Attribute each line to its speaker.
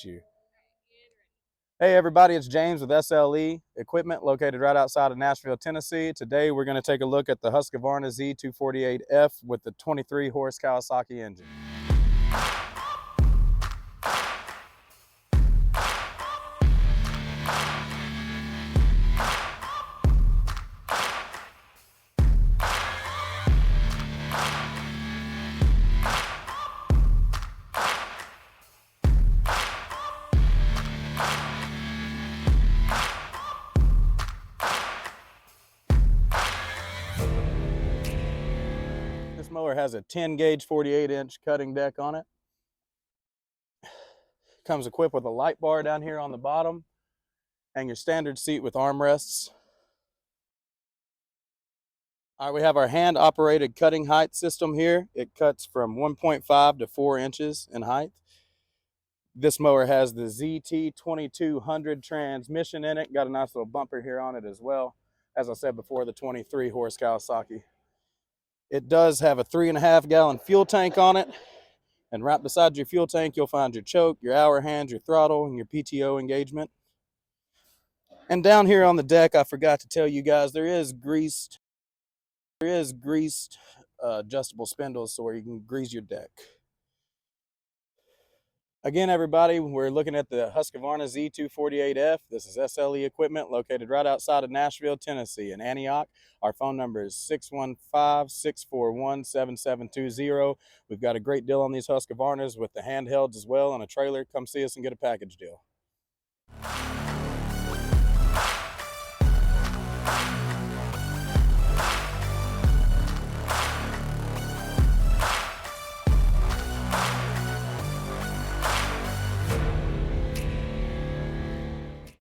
Speaker 1: appreciate you. Hey everybody, it's James with SLE Equipment located right outside of Nashville, Tennessee. Today we're going to take a look at the Husqvarna Z248F with the 23 horse Kawasaki engine. This mower has a 10 gauge 48-inch cutting deck on it. Comes equipped with a light bar down here on the bottom and your standard seat with armrests. All right, we have our hand operated cutting height system here. It cuts from 1.5 to 4 inches in height. This mower has the ZT2200 transmission in it. Got a nice little bumper here on it as well. As I said before, the 23 horse Kawasaki. It does have a 3.5 gallon fuel tank on it. And right beside your fuel tank, you'll find your choke, your hour hands, your throttle, and your PTO engagement. And down here on the deck, I forgot to tell you guys, there is greased adjustable spindles so where you can grease your deck. Again, everybody, we're looking at the Husqvarna Z248F. This is SLE Equipment located right outside of Nashville, Tennessee in Antioch. Our phone number is 615-641-7720. We've got a great deal on these Husqvarnas with the handhelds as well and a trailer. Come see us and get a package deal.